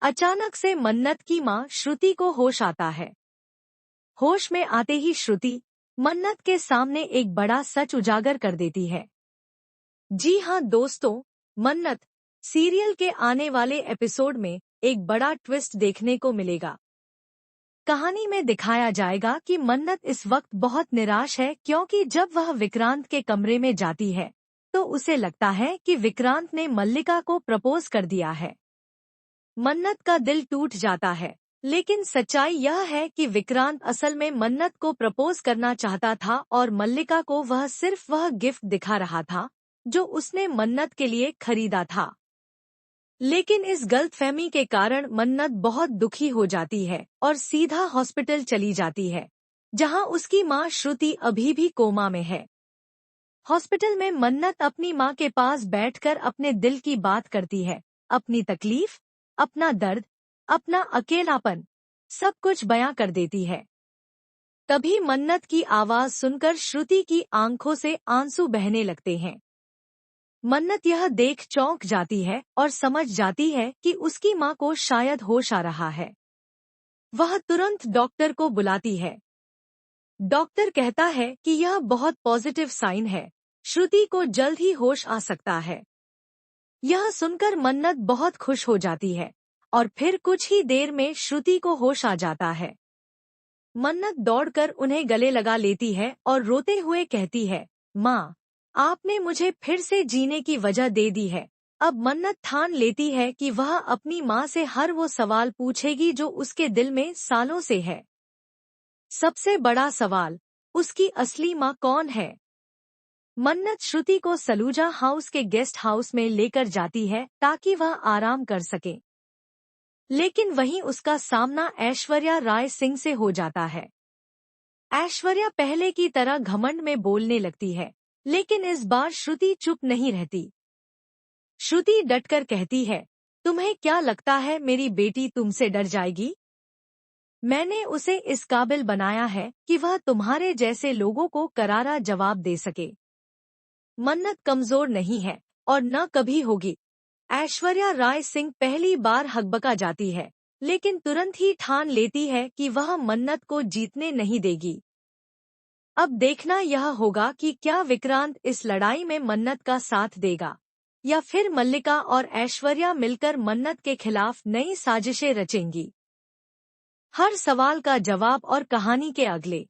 अचानक से मन्नत की मां श्रुति को होश आता है। होश में आते ही श्रुति मन्नत के सामने एक बड़ा सच उजागर कर देती है। जी हाँ दोस्तों, मन्नत सीरियल के आने वाले एपिसोड में एक बड़ा ट्विस्ट देखने को मिलेगा। कहानी में दिखाया जाएगा कि मन्नत इस वक्त बहुत निराश है, क्योंकि जब वह विक्रांत के कमरे में जाती है तो उसे लगता है कि विक्रांत ने मल्लिका को प्रपोज कर दिया है। मन्नत का दिल टूट जाता है, लेकिन सच्चाई यह है कि विक्रांत असल में मन्नत को प्रपोज करना चाहता था और मल्लिका को वह सिर्फ वह गिफ्ट दिखा रहा था जो उसने मन्नत के लिए खरीदा था। लेकिन इस गलतफहमी के कारण मन्नत बहुत दुखी हो जाती है और सीधा हॉस्पिटल चली जाती है, जहां उसकी मां श्रुति अभी भी कोमा में है। हॉस्पिटल में मन्नत अपनी मां के पास बैठकर अपने दिल की बात करती है, अपनी तकलीफ, अपना दर्द, अपना अकेलापन, सब कुछ बयां कर देती है। तभी मन्नत की आवाज सुनकर श्रुति की आंखों से आंसू बहने लगते हैं। मन्नत यह देख चौंक जाती है और समझ जाती है कि उसकी मां को शायद होश आ रहा है। वह तुरंत डॉक्टर को बुलाती है। डॉक्टर कहता है कि यह बहुत पॉजिटिव साइन है, श्रुति को जल्द ही होश आ सकता है। यह सुनकर मन्नत बहुत खुश हो जाती है और फिर कुछ ही देर में श्रुति को होश आ जाता है। मन्नत दौड़कर उन्हें गले लगा लेती है और रोते हुए कहती है, माँ, आपने मुझे फिर से जीने की वजह दे दी है। अब मन्नत ठान लेती है कि वह अपनी माँ से हर वो सवाल पूछेगी जो उसके दिल में सालों से है। सबसे बड़ा सवाल, उसकी असली माँ कौन है? मन्नत श्रुति को सलूजा हाउस के गेस्ट हाउस में लेकर जाती है ताकि वह आराम कर सके। लेकिन वहीं उसका सामना ऐश्वर्या राय सिंह से हो जाता है। ऐश्वर्या पहले की तरह घमंड में बोलने लगती है, लेकिन इस बार श्रुति चुप नहीं रहती। श्रुति डटकर कहती है, तुम्हें क्या लगता है मेरी बेटी तुमसे डर जाएगी? मैंने उसे इस काबिल बनाया है कि वह तुम्हारे जैसे लोगों को करारा जवाब दे सके। मन्नत कमजोर नहीं है और न कभी होगी। ऐश्वर्या राय सिंह पहली बार हकबका जाती है, लेकिन तुरंत ही ठान लेती है कि वह मन्नत को जीतने नहीं देगी। अब देखना यह होगा कि क्या विक्रांत इस लड़ाई में मन्नत का साथ देगा या फिर मल्लिका और ऐश्वर्या मिलकर मन्नत के खिलाफ नई साजिशें रचेंगी। हर सवाल का जवाब और कहानी के अगले